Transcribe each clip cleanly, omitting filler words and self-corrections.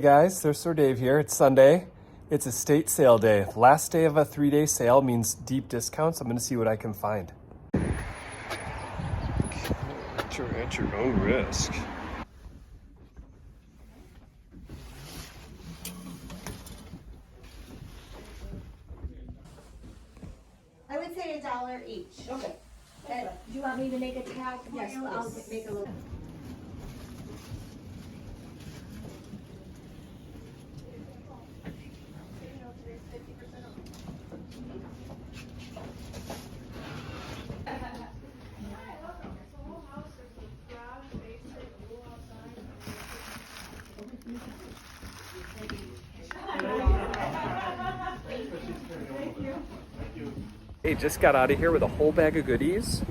Hey guys, Thrift Store Dave here. It's Sunday. It's estate sale day. Last day of a 3-day sale means deep discounts. I'm going to see what I can find. At your own risk. I would say $1 each. Okay. Do you want me to make a tag for Yes, you? I'll please. make a little. Hey, just got out of here with a whole bag of goodies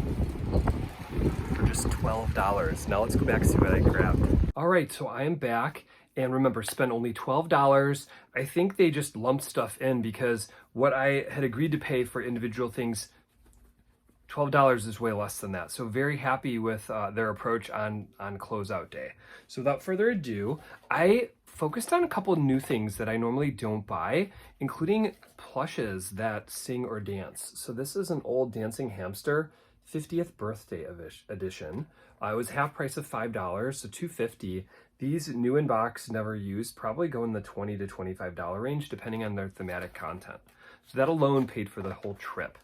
for just $12. Now let's go back and see what I grabbed. All right, so I am back. And remember, spend only $12. I think they just lumped stuff in because what I had agreed to pay for individual things, $12 is way less than that. So very happy with their approach on closeout day. So without further ado, I focused on a couple of new things that I normally don't buy, including plushes that sing or dance. So this is an old dancing hamster, 50th birthday edition. It was half price of $5, so $2.50. These new in box, never used, probably go in the $20 to $25 range, depending on their thematic content. So that alone paid for the whole trip.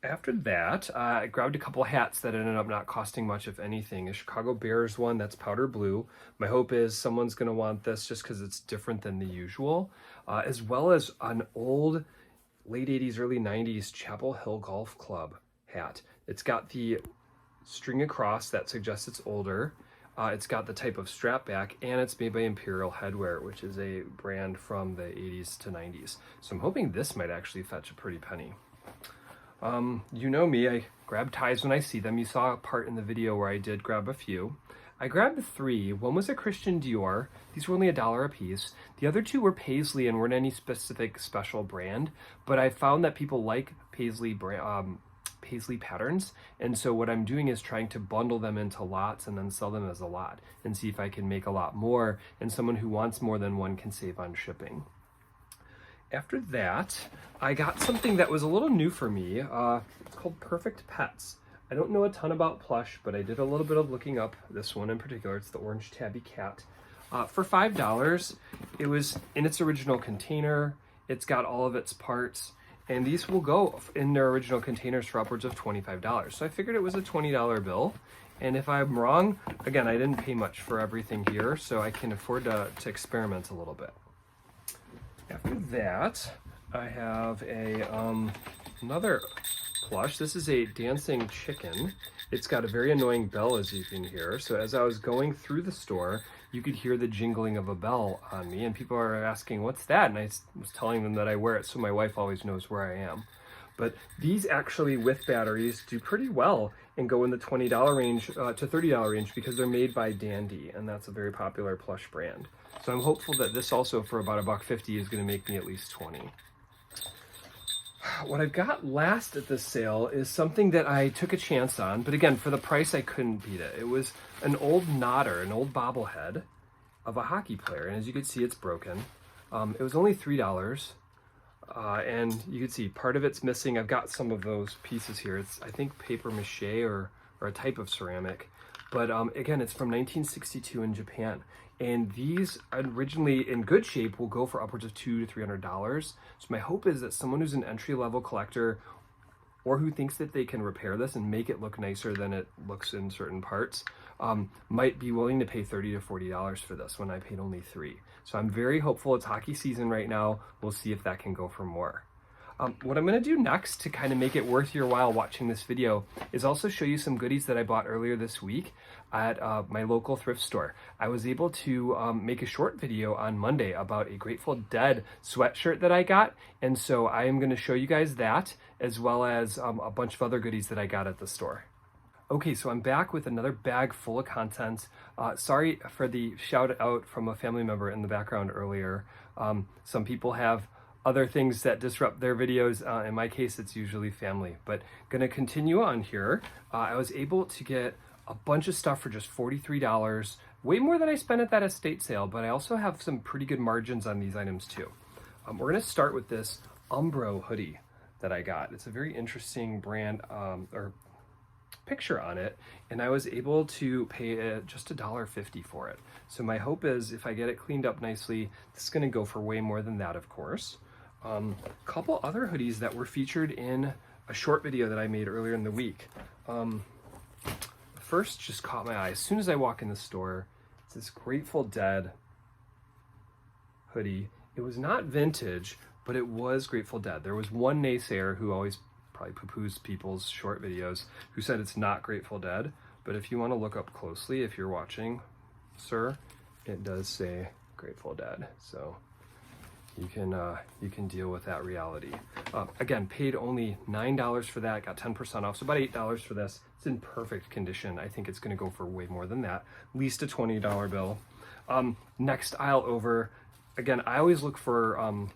After that, I grabbed a couple hats that ended up not costing much, if anything. A Chicago Bears one that's powder blue. My hope is someone's going to want this just because it's different than the usual. As well as an old late 80s, early 90s Chapel Hill Golf Club hat. It's got the string across that suggests it's older. It's got the type of strap back, and it's made by Imperial Headwear, which is a brand from the 80s to 90s. So I'm hoping this might actually fetch a pretty penny. You know me, I grab ties when I see them. You saw a part in the video where I did grab a few. I grabbed 3. One was a Christian Dior. These were only $1 a piece. The other 2 were paisley and weren't any specific special brand, but I found that people like paisley patterns, and so what I'm doing is trying to bundle them into lots and then sell them as a lot and see if I can make a lot more, and someone who wants more than one can save on shipping. After that, I got something that was a little new for me. It's called Perfect Pets. I don't know a ton about plush, but I did a little bit of looking up this one in particular. It's the orange tabby cat. For $5, it was in its original container. It's got all of its parts, and these will go in their original containers for upwards of $25. So I figured it was a $20 bill. And if I'm wrong, again, I didn't pay much for everything here, so I can afford to experiment a little bit. After that, I have another plush. This is a dancing chicken. It's got a very annoying bell, as you can hear. So as I was going through the store, you could hear the jingling of a bell on me, and people are asking, what's that? And I was telling them that I wear it so my wife always knows where I am. But these actually, with batteries, do pretty well and go in the $20 range to $30 range because they're made by Dandy, and that's a very popular plush brand. So I'm hopeful that this also, for about $1.50, is going to make me at least $20. What I've got last at this sale is something that I took a chance on, but again, for the price, I couldn't beat it. It was an old nodder, an old bobblehead of a hockey player, and as you can see, it's broken. It was only $3. And you can see part of it's missing. I've got some of those pieces here. It's, I think, paper mache or a type of ceramic. But again, it's from 1962 in Japan. And these, originally in good shape, will go for upwards of $200 to $300. So my hope is that someone who's an entry-level collector or who thinks that they can repair this and make it look nicer than it looks in certain parts, might be willing to pay $30 to $40 for this when I paid only $3. So I'm very hopeful. It's hockey season right now. We'll see if that can go for more. What I'm gonna do next to kind of make it worth your while watching this video is also show you some goodies that I bought earlier this week at my local thrift store. I was able to make a short video on Monday about a Grateful Dead sweatshirt that I got, and so I am gonna show you guys that, as well as a bunch of other goodies that I got at the store. Okay, so I'm back with another bag full of content. Sorry for the shout out from a family member in the background earlier. Some people have other things that disrupt their videos. In my case, it's usually family, but gonna continue on here. I was able to get a bunch of stuff for just $43 way more than I spent at that estate sale, but I also have some pretty good margins on these items too. We're gonna start with this Umbro hoodie that I got. It's a very interesting brand or picture on it, and I was able to pay just $1.50 for it. So my hope is if I get it cleaned up nicely, this is gonna go for way more than that, of course. A couple other hoodies that were featured in a short video that I made earlier in the week. First just caught my eye. As soon as I walk in the store, it's this Grateful Dead hoodie. It was not vintage, but it was Grateful Dead. There was one naysayer who always probably poo-poos people's short videos who said it's not Grateful Dead. But if you want to look up closely, if you're watching, sir, it does say Grateful Dead. So you can deal with that reality. Again, paid only $9 for that, got 10% off, so about $8 for this. It's in perfect condition. I think it's gonna go for way more than that, at least a $20 bill. Next aisle over, again, I always look for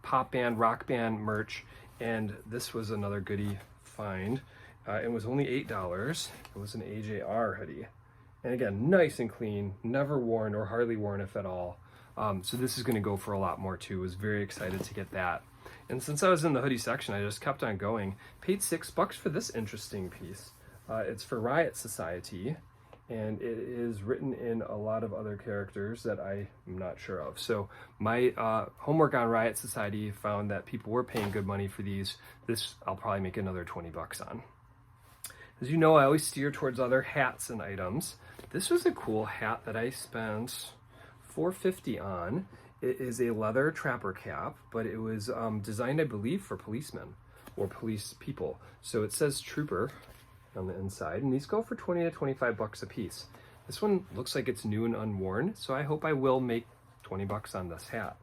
pop band, rock band merch, and this was another goodie find. It was only $8. It was an AJR hoodie. And again, nice and clean, never worn or hardly worn if at all. So this is gonna go for a lot more too. Was very excited to get that. And since I was in the hoodie section, I just kept on going. Paid $6 for this interesting piece. It's for Riot Society, and it is written in a lot of other characters that I am not sure of. So my homework on Riot Society found that people were paying good money for these. This I'll probably make another 20 bucks on. As you know, I always steer towards other hats and items. This was a cool hat that I spent $4.50 on. It is a leather trapper cap, but it was designed, I believe, for policemen or police people. So it says trooper on the inside, and these go for 20 to 25 bucks a piece. This one looks like it's new and unworn, so I hope I will make 20 bucks on this hat.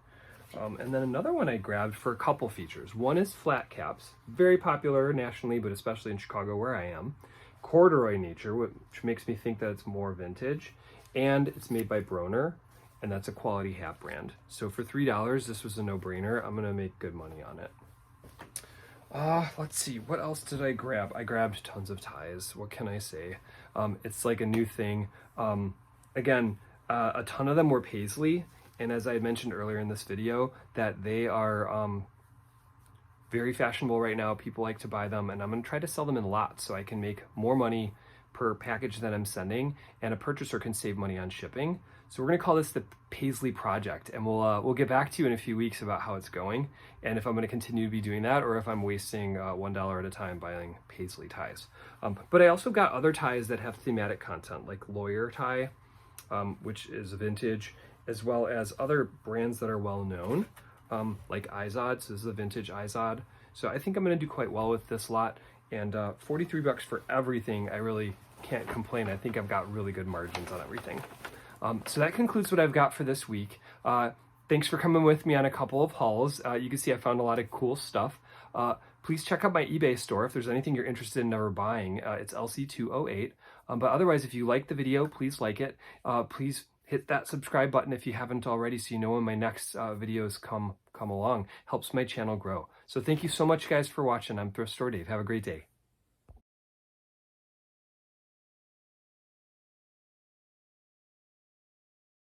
And then another one I grabbed for a couple features. One is flat caps, very popular nationally, but especially in Chicago where I am. Corduroy nature, which makes me think that it's more vintage, and it's made by Broner, and that's a quality hat brand. So for $3, this was a no-brainer. I'm gonna make good money on it. Let's see, what else did I grab? I grabbed tons of ties. What can I say? It's like a new thing. Again, a ton of them were paisley, and as I had mentioned earlier in this video, that they are very fashionable right now. People like to buy them, and I'm gonna try to sell them in lots so I can make more money per package that I'm sending, and a purchaser can save money on shipping. So we're gonna call this the Paisley Project, and we'll get back to you in a few weeks about how it's going, and if I'm gonna continue to be doing that, or if I'm wasting $1 at a time buying Paisley ties. But I also got other ties that have thematic content, like Lawyer tie, which is vintage, as well as other brands that are well known, like Izod. So this is a vintage Izod. So I think I'm gonna do quite well with this lot, and 43 bucks for everything. I really can't complain. I think I've got really good margins on everything. So that concludes what I've got for this week. Thanks for coming with me on a couple of hauls. You can see I found a lot of cool stuff. Please check out my eBay store if there's anything you're interested in ever buying. It's LC208. But otherwise, if you like the video, please like it. Please hit that subscribe button if you haven't already, so you know when my next videos come along. Helps my channel grow. So thank you so much, guys, for watching. I'm Thrift Store Dave. Have a great day.